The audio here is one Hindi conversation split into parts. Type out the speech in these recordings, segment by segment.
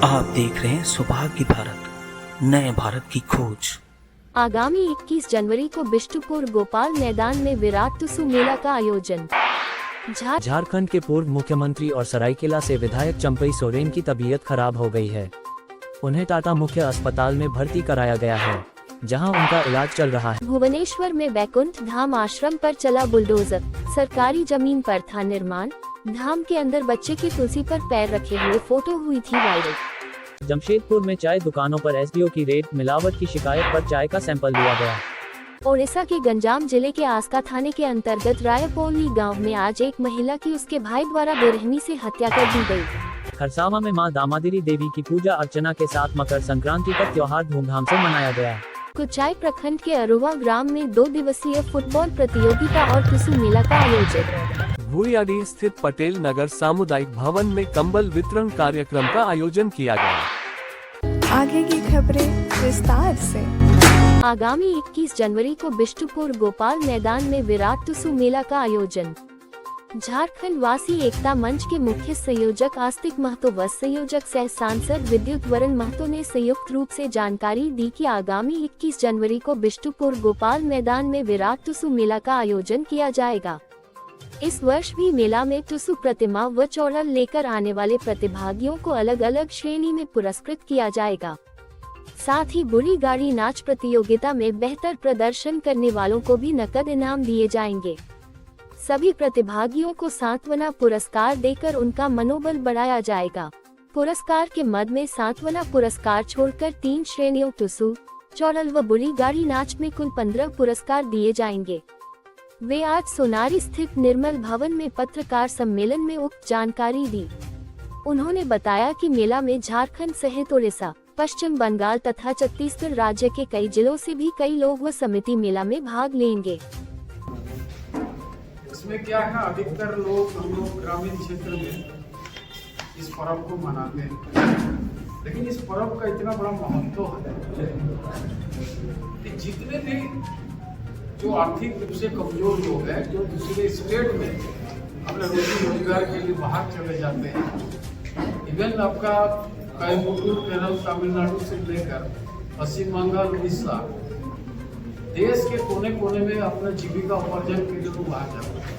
आप देख रहे हैं सौभाग्य भारत, नए भारत की खोज। आगामी 21 जनवरी को बिष्टुपुर गोपाल मैदान में विराट टुसु मेला का आयोजन। झारखंड के पूर्व मुख्यमंत्री और सरायकेला से विधायक चंपई सोरेन की तबीयत खराब हो गई है। उन्हें टाटा मुख्य अस्पताल में भर्ती कराया गया है, जहां उनका इलाज चल रहा है। भुवनेश्वर में बैकुंठ धाम आश्रम पर चला बुलडोजर। सरकारी जमीन पर था निर्माण। धाम के अंदर बच्चे की तुलसी पर पैर रखे हुए फोटो हुई थी वायरल। जमशेदपुर में चाय दुकानों पर एसडीओ की रेड, मिलावट की शिकायत पर चाय का सैंपल लिया गया। ओडिशा के गंजाम जिले के आस्का थाने के अंतर्गत रायपोली गांव में आज एक महिला की उसके भाई द्वारा बेरहमी से हत्या कर दी गई। खरसावा में मां दामादिरी देवी की पूजा अर्चना के साथ मकर संक्रांति का त्योहार धूमधाम से मनाया गया। कुचाई प्रखंड के अरुवा ग्राम में 2 दिवसीय फुटबॉल प्रतियोगिता और टुसु मेला का आयोजन। भूरियाडी स्थित पटेल नगर सामुदायिक भवन में कंबल वितरण कार्यक्रम का आयोजन किया गया। आगे की खबरें विस्तार से। आगामी 21 जनवरी को बिष्टुपुर गोपाल मैदान में विराट टुसु मेला का आयोजन। झारखंड वासी एकता मंच के मुख्य संयोजक आस्तिक महतो व संयोजक सह सांसद विद्युत वरण महतो ने संयुक्त रूप से जानकारी दी कि आगामी 21 जनवरी को बिष्टुपुर गोपाल मैदान में विराट टुसु मेला का आयोजन किया जाएगा। इस वर्ष भी मेला में टुसु प्रतिमा व चौड़ल लेकर आने वाले प्रतिभागियों को अलग अलग श्रेणी में पुरस्कृत किया जाएगा। साथ ही बुरी गाड़ी नाच प्रतियोगिता में बेहतर प्रदर्शन करने वालों को भी नकद इनाम दिए जाएंगे। सभी प्रतिभागियों को सांत्वना पुरस्कार देकर उनका मनोबल बढ़ाया जाएगा। पुरस्कार के मद में सांत्वना पुरस्कार छोड़कर 3 श्रेणियों टुसु, चौड़ल व बुरी गाड़ी नाच में कुल 15 पुरस्कार दिए जाएंगे। वे आज सोनारी स्थित निर्मल भवन में पत्रकार सम्मेलन में उक्त जानकारी दी। उन्होंने बताया कि मेला में झारखंड सहित उड़ीसा, पश्चिम बंगाल तथा छत्तीसगढ़ राज्य के कई जिलों से भी कई लोग व समिति मेला में भाग लेंगे। इसमें क्या है, अधिकतर लोग हम लोग ग्रामीण क्षेत्र में इस पर्व को मनाते हैं, लेकिन इस पर्व का इतना बड़ा महत्व है कि जितने भी जो आर्थिक रूप से कमजोर लोग हैं, जो दूसरे स्टेट में अपने रोजी रोजगार के लिए बाहर चले जाते हैं, इवन आपका कोयम्बटूर, केरल, तमिलनाडु से लेकर पश्चिम बंगाल, उड़ीसा, देश के कोने कोने में अपना जीविका उपार्जन के लिए वो बाहर जाते हैं।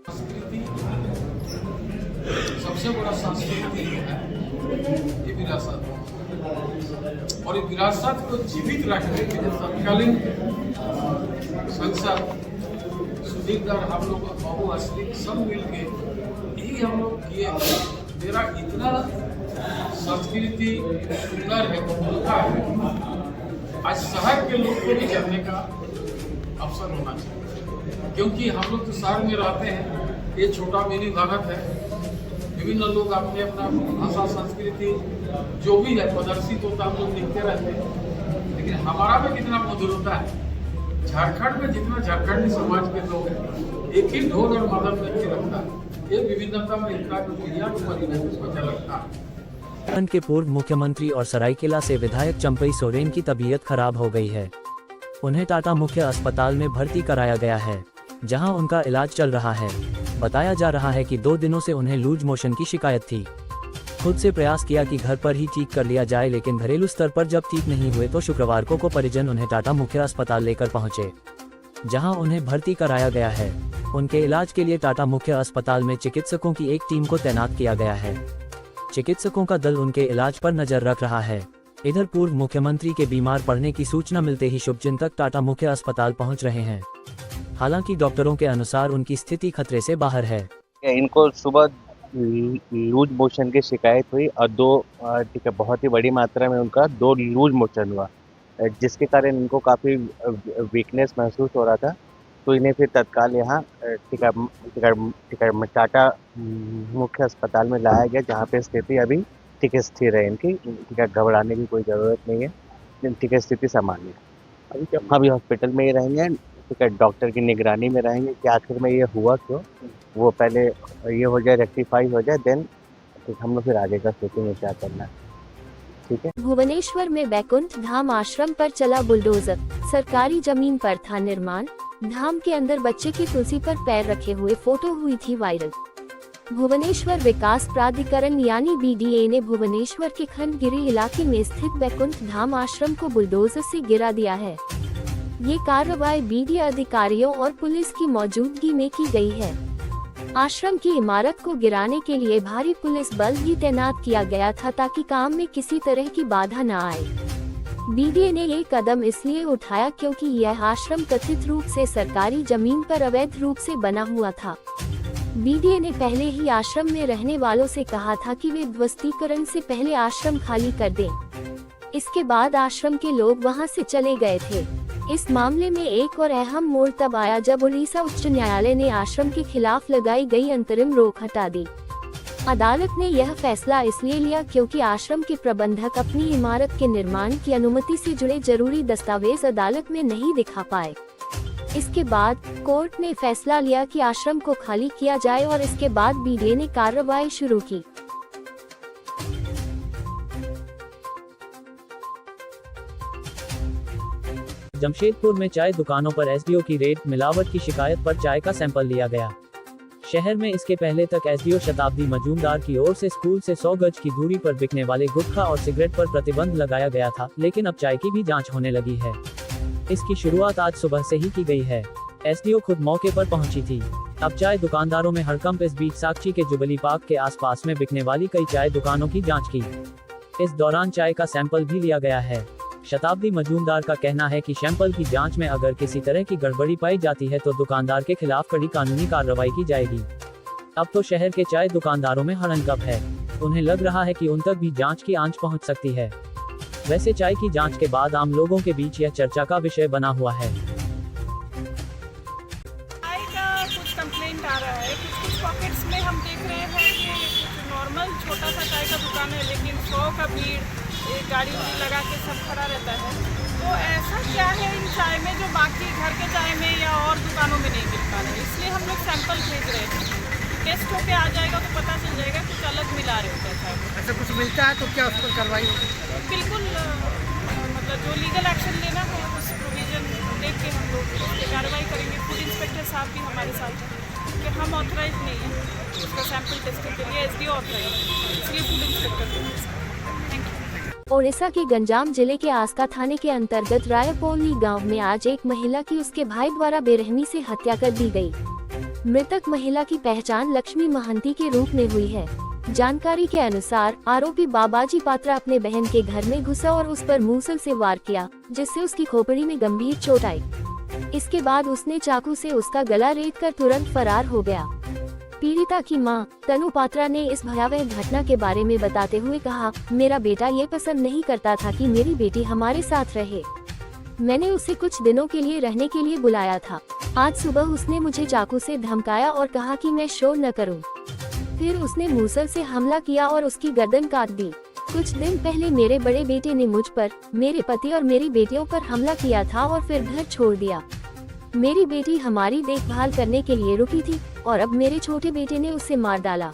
संस्कृति सबसे बड़ा संस्कृति है ये विरासत, और ये विरासत को जीवित रखने के लिए तत्कालीन संसद सुधीरदार हम लोग बहु असली सब मिलके यही हम लोग किए। मेरा इतना संस्कृति सुंदर है, बोलता है, आज शहर के लोग को भी जानने का अवसर होना चाहिए, क्योंकि हम लोग तो शहर में रहते हैं, ये छोटा मिनी भारत है, विभिन्न लोग अपने अपना भाषा संस्कृति जो भी है प्रदर्शित होता हम लोग देखते रहते हैं, लेकिन हमारा में कितना मधुर होता है। झारखंड में जितना झारखंडी समाज के लोग हैं, एक ही ढोल और मदन व्यक्ति रखता है, ये विभिन्नता में एकता की दुनिया को परिणत उसको झलकता है। झारखंड के पूर्व मुख्यमंत्री और सरायकेला से विधायक चंपई सोरेन की तबीयत खराब हो गई है। उन्हें टाटा मुख्य अस्पताल में भर्ती कराया गया है, जहां उनका इलाज चल रहा है। बताया जा रहा है कि 2 दिनों से उन्हें लूज मोशन की शिकायत थी। खुद से प्रयास किया कि घर पर ही ठीक कर लिया जाए, लेकिन घरेलू स्तर पर जब ठीक नहीं हुए तो शुक्रवार को परिजन उन्हें टाटा मुख्य अस्पताल लेकर पहुंचे, जहां उन्हें भर्ती कराया गया है। उनके इलाज के लिए टाटा मुख्य अस्पताल में चिकित्सकों की एक टीम को तैनात किया गया है। चिकित्सकों का दल उनके इलाज पर नजर रख रहा है। इधर पूर्व मुख्यमंत्री के बीमार पड़ने की सूचना मिलते ही शुभचिंतक टाटा मुख्य अस्पताल पहुंच रहे हैं। हालांकि डॉक्टरों के अनुसार उनकी स्थिति खतरे से बाहर है। इनको सुबह लूज मोशन की शिकायत हुई और 2 बहुत ही बड़ी मात्रा में उनका 2 लूज मोशन हुआ, जिसके कारण इनको काफ़ी वीकनेस महसूस हो रहा था। तो इन्हें फिर तत्काल यहाँ टाटा मुख्य अस्पताल में लाया गया, जहाँ पे स्थिति अभी ठीक स्थिर है इनकी। घबराने की कोई ज़रूरत नहीं है, ठीक स्थिति सामान्य है। अभी हॉस्पिटल में ही रहेंगे, ठीक है, डॉक्टर की निगरानी में रहेंगे कि आखिर में ये हुआ क्यों, वो पहले ये हो जाए, रेक्टिफाई हो जाए, देन हम लोग फिर आगे का सोचेंगे क्या करना है। ठीक है। भुवनेश्वर में बैकुंठ धाम आश्रम पर चला बुलडोजर। सरकारी जमीन पर था निर्माण। धाम के अंदर बच्चे की तुलसी पर पैर रखे हुए फोटो हुई थी वायरल। भुवनेश्वर विकास प्राधिकरण यानी BDA ने भुवनेश्वर के खंडगिरी इलाके में स्थित बैकुंठ धाम आश्रम को बुलडोजर से गिरा दिया है। ये कार्रवाई BDA अधिकारियों और पुलिस की मौजूदगी में की गई है। आश्रम की इमारत को गिराने के लिए भारी पुलिस बल भी तैनात किया गया था ताकि काम में किसी तरह की बाधा न आए। BDA ने ये कदम इसलिए उठाया क्योंकि यह आश्रम कथित रूप से सरकारी जमीन पर अवैध रूप से बना हुआ था। BDA ने पहले ही आश्रम में रहने वालों से कहा था कि वे ध्वस्तीकरण से पहले आश्रम खाली कर दें। इसके बाद आश्रम के लोग वहां से चले गए थे। इस मामले में एक और अहम मोड़ तब आया जब उड़ीसा उच्च न्यायालय ने आश्रम के खिलाफ लगाई गई अंतरिम रोक हटा दी। अदालत ने यह फैसला इसलिए लिया क्योंकि आश्रम के प्रबंधक अपनी इमारत के निर्माण की अनुमति से जुड़े जरूरी दस्तावेज अदालत में नहीं दिखा पाए। इसके बाद कोर्ट ने फैसला लिया कि आश्रम को खाली किया जाए और इसके बाद BDA ने कार्रवाई शुरू की। जमशेदपुर में चाय दुकानों पर SDO की रेड, मिलावट की शिकायत पर चाय का सैंपल लिया गया। शहर में इसके पहले तक SDO शताब्दी मजूमदार की ओर से स्कूल से 100 गज की दूरी पर बिकने वाले गुटखा और सिगरेट पर प्रतिबंध लगाया गया था, लेकिन अब चाय की भी जांच होने लगी है। इसकी शुरुआत आज सुबह से ही की गई है। SDO खुद मौके पर पहुंची थी। अब चाय दुकानदारों में हड़कंप। इस बीच साक्षी के जुबली पार्क के आसपास में बिकने वाली कई चाय दुकानों की जांच की। इस दौरान चाय का सैंपल भी लिया गया है। शताब्दी मजूमदार का कहना है कि सैंपल की जांच में अगर किसी तरह की गड़बड़ी पाई जाती है तो दुकानदार के खिलाफ कड़ी कानूनी कार्रवाई की जाएगी। अब तो शहर के चाय दुकानदारों में हड़कंप है। उन्हें लग रहा है कि उन तक भी जांच की आंच पहुंच सकती है। वैसे चाय की जांच के बाद आम लोगों के बीच यह चर्चा का विषय बना हुआ है। चाय का कुछ कंप्लेंट आ रहा है। कुछ पॉकेट्स में हम देख रहे हैं कि नॉर्मल छोटा सा चाय का दुकान है, लेकिन 100 का भीड़, एक गाड़ी उड़ी लगा के सब खड़ा रहता है। तो ऐसा क्या है इन चाय में जो बाकी घर के चाय में या और दुकानों में नहीं मिल पा रहा है? इसलिए हम लोग सैंपल भेज रहे हैं। टेस्ट होके आ जाएगा तो पता चल जाएगा कुछ अलग मिला रहे होते हैं चाय में। ऐसा कुछ मिलता है तो क्या उस पर कार्रवाई होगी? बिल्कुल, मतलब जो लीगल एक्शन लेना है उस प्रोविजन देख के हम लोग उस पर कार्रवाई करेंगे। फूड इंस्पेक्टर साहब भी हमारे साथ हैं क्योंकि हम ऑथराइज नहीं हैं उसका सैंपल टेस्टिंग के लिए। SDO ऑथराइज, इसलिए फूड इंस्पेक्टर को। ओडिशा के गंजाम जिले के आस्का थाने के अंतर्गत रायपोली गांव में आज एक महिला की उसके भाई द्वारा बेरहमी से हत्या कर दी गई। मृतक महिला की पहचान लक्ष्मी महंती के रूप में हुई है। जानकारी के अनुसार आरोपी बाबाजी पात्रा अपने बहन के घर में घुसा और उस पर मूसल से वार किया, जिससे उसकी खोपड़ी में गंभीर चोट आई। इसके बाद उसने चाकू से उसका गला रेतकर तुरंत फरार हो गया। पीड़िता की मां तनु पात्रा ने इस भयावह घटना के बारे में बताते हुए कहा, मेरा बेटा ये पसंद नहीं करता था कि मेरी बेटी हमारे साथ रहे। मैंने उसे कुछ दिनों के लिए रहने के लिए बुलाया था। आज सुबह उसने मुझे चाकू से धमकाया और कहा कि मैं शोर न करूं। फिर उसने मूसल से हमला किया और उसकी गर्दन काट दी। कुछ दिन पहले मेरे बड़े बेटे ने मुझ पर, मेरे पति और मेरी बेटियों पर हमला किया था और फिर घर छोड़ दिया। मेरी बेटी हमारी देखभाल करने के लिए रुकी थी और अब मेरे छोटे बेटे ने उसे मार डाला।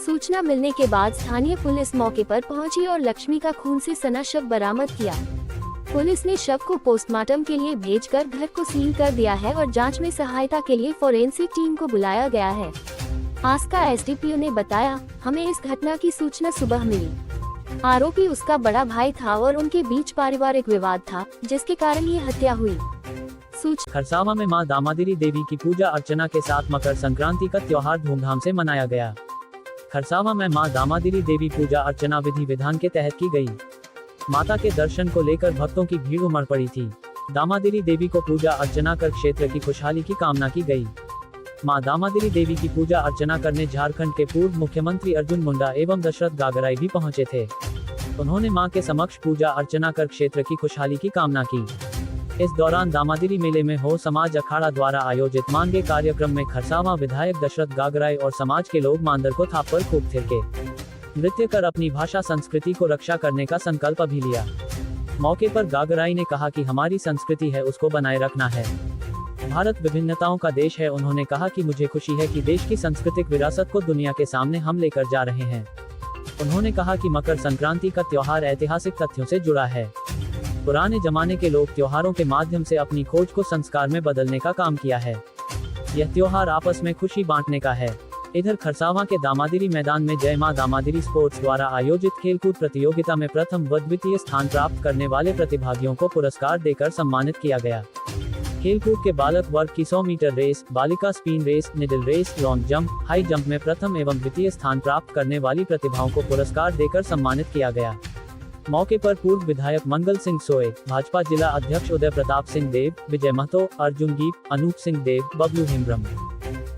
सूचना मिलने के बाद स्थानीय पुलिस मौके पर पहुंची और लक्ष्मी का खून से सना शव बरामद किया। पुलिस ने शव को पोस्टमार्टम के लिए भेजकर घर को सील कर दिया है और जांच में सहायता के लिए फोरेंसिक टीम को बुलाया गया है। आस्का SDPO ने बताया, हमें इस घटना की सूचना सुबह मिली। आरोपी उसका बड़ा भाई था और उनके बीच पारिवारिक विवाद था, जिसके कारण ये हत्या हुई। खरसावा में मां दामादिरी देवी की पूजा अर्चना के साथ मकर संक्रांति का त्योहार धूमधाम से मनाया गया। खरसावा में मां दामादिरी देवी पूजा अर्चना विधि विधान के तहत की गई। माता के दर्शन को लेकर भक्तों की भीड़ उमड़ पड़ी थी। दामादिरी देवी को पूजा अर्चना कर क्षेत्र की खुशहाली की कामना की गई। मां दामादिरी देवी की पूजा अर्चना करने झारखंड के पूर्व मुख्यमंत्री अर्जुन मुंडा एवं दशरथ गागराई भी पहुंचे थे। उन्होंने मां के समक्ष पूजा अर्चना कर क्षेत्र की खुशहाली की कामना की। इस दौरान दामादिरी मेले में हो समाज अखाड़ा द्वारा आयोजित मांगे कार्यक्रम में खरसावा विधायक दशरथ गागराई और समाज के लोग मांदर को थाप पर खूब थिरके। नृत्य कर अपनी भाषा संस्कृति को रक्षा करने का संकल्प भी लिया। मौके पर गागराई ने कहा कि हमारी संस्कृति है, उसको बनाए रखना है। भारत विभिन्नताओं का देश है। उन्होंने कहा कि मुझे खुशी है कि देश की सांस्कृतिक विरासत को दुनिया के सामने हम लेकर जा रहे हैं। उन्होंने कहा कि मकर संक्रांति का त्योहार ऐतिहासिक तथ्यों से जुड़ा है। पुराने जमाने के लोग त्योहारों के माध्यम से अपनी खोज को संस्कार में बदलने का काम किया है। यह त्योहार आपस में खुशी बांटने का है। इधर खरसावां के दामादिरी मैदान में जय मां दामादिरी स्पोर्ट्स द्वारा आयोजित खेलकूद प्रतियोगिता में प्रथम व द्वितीय स्थान प्राप्त करने वाले प्रतिभागियों को पुरस्कार देकर सम्मानित किया गया। खेलकूद के बालक वर्ग की 100 मीटर रेस, बालिका spin race, needle race, long jump, high jump में प्रथम एवं द्वितीय स्थान प्राप्त करने वाली प्रतिभाओं को पुरस्कार देकर सम्मानित किया गया। मौके पर पूर्व विधायक मंगल सिंह सोए, भाजपा जिला अध्यक्ष उदय प्रताप सिंह देव, विजय महतो, अर्जुन गीप, अनूप सिंह देव, बबलू हेम्ब्रम।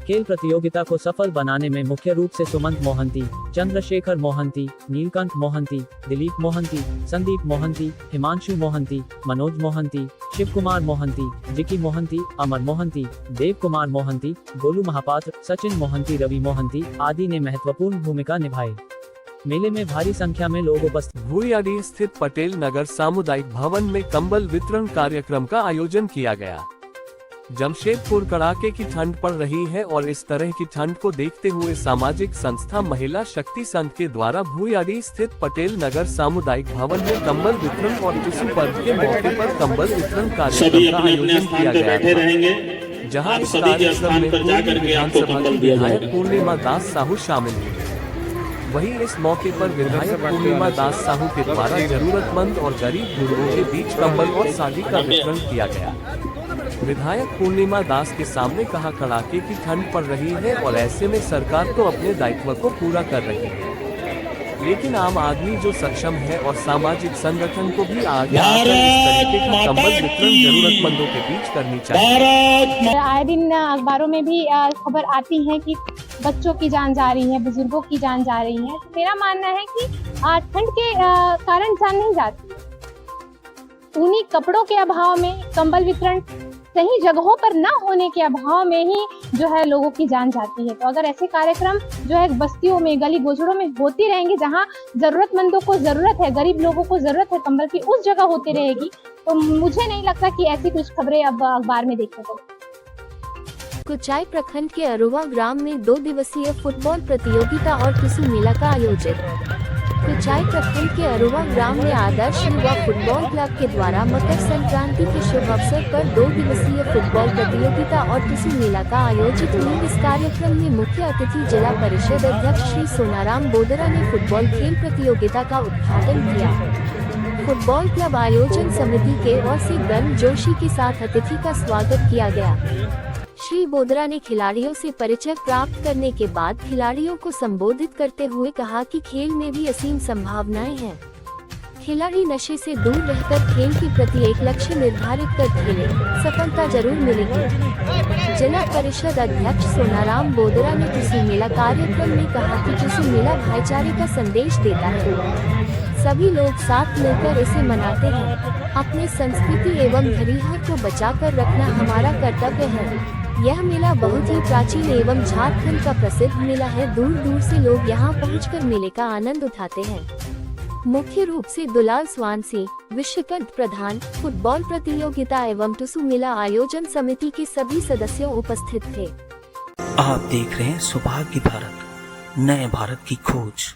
खेल प्रतियोगिता को सफल बनाने में मुख्य रूप से सुमंत मोहंती, चंद्रशेखर मोहंती, नीलकंठ मोहंती, दिलीप मोहंती, संदीप मोहंती, हिमांशु मोहंती, मनोज मोहंती, शिव कुमार मोहंती, जिकी मोहंती, अमर मोहंती, देव कुमार मोहंती, गोलू महापात्र, सचिन मोहंती, रवि मोहंती आदि ने महत्वपूर्ण भूमिका निभाई। मेले में भारी संख्या में लोग उपस्थित। भूरियाडी स्थित पटेल नगर सामुदायिक भवन में कंबल वितरण कार्यक्रम का आयोजन किया गया। जमशेदपुर कड़ाके की ठंड पड़ रही है और इस तरह की ठंड को देखते हुए सामाजिक संस्था महिला शक्ति संघ के द्वारा भूरियाडी स्थित पटेल नगर सामुदायिक भवन में कंबल वितरण और टुसु पर्व के मौके पर कंबल वितरण कार्यक्रम का आयोजन किया गया था, जहां इस कार्यक्रम में पूर्व विधानसभा की विधायक पूर्णिमा दास साहू शामिल हुई। वहीं इस मौके पर विधायक पूर्णिमा दास साहू के द्वारा जरूरतमंद और गरीब गुरुओं के बीच कंबल और साड़ी का वितरण किया गया। विधायक पूर्णिमा दास के सामने कहा, कड़ाके की ठंड पड़ रही है और ऐसे में सरकार तो अपने दायित्व को पूरा कर रही है, लेकिन आम आदमी जो सक्षम है और सामाजिक संगठन को भी आगे आकर इस तरीके का कंबल वितरण जरूरतमंदों के बीच करनी चाहिए। आए दिन अखबारों में भी खबर आती है कि बच्चों की जान जा रही है, बुजुर्गों की जान जा रही है। तो मेरा मानना है कि ठंड के कारण जान नहीं जाती। ऊनी कपड़ों के अभाव में, कंबल वितरण सही जगहों पर न होने के अभाव में ही जो है लोगों की जान जाती है। तो अगर ऐसे कार्यक्रम जो है बस्तियों में, गली गोचड़ों में होती रहेंगे, जहां जरूरतमंदों को जरूरत है, गरीब लोगों को जरूरत है कंबल की, उस जगह होती रहेगी, तो मुझे नहीं लगता कि ऐसी कुछ खबरें अब अखबार में देखने को। कुचाई प्रखंड के अरुवा ग्राम में 2 दिवसीय फुटबॉल प्रतियोगिता और टुसु मेला का आयोजन। कुचाई प्रखंड के अरुवा ग्राम में आदर्श युवा फुटबॉल क्लब के द्वारा मकर संक्रांति के शुभ अवसर पर 2 दिवसीय फुटबॉल प्रतियोगिता और टुसु मेला का आयोजित हुई। इस कार्यक्रम में मुख्य अतिथि जिला परिषद अध्यक्ष श्री सोनाराम बोदरा ने फुटबॉल खेल प्रतियोगिता का उद्घाटन किया। फुटबॉल क्लब आयोजन समिति के ओर से गर्म जोशी के साथ अतिथि का स्वागत किया गया। श्री बोदरा ने खिलाड़ियों से परिचय प्राप्त करने के बाद खिलाड़ियों को संबोधित करते हुए कहा कि खेल में भी असीम संभावनाएं हैं। खिलाड़ी नशे से दूर रहकर खेल के प्रति एक लक्ष्य निर्धारित कर खेले, सफलता जरूर मिलेगी। जिला परिषद अध्यक्ष सोनाराम बोदरा ने टुसु मेला कार्यक्रम में कहा कि टुसु मेला भाईचारे का संदेश देता है। सभी लोग साथ मिलकर इसे मनाते हैं। अपनी संस्कृति एवं धरोहर को बचाकर रखना हमारा कर्तव्य है। यह मेला बहुत ही प्राचीन एवं झारखंड का प्रसिद्ध मेला है। दूर दूर से लोग यहाँ पहुँचकर मेले का आनंद उठाते हैं। मुख्य रूप से दुलाल स्वानसी, विश्वकंठ प्रधान, फुटबॉल प्रतियोगिता एवं टुसु मेला आयोजन समिति के सभी सदस्यों उपस्थित थे। आप देख रहे हैं सौभाग्य भारत, नए भारत की खोज।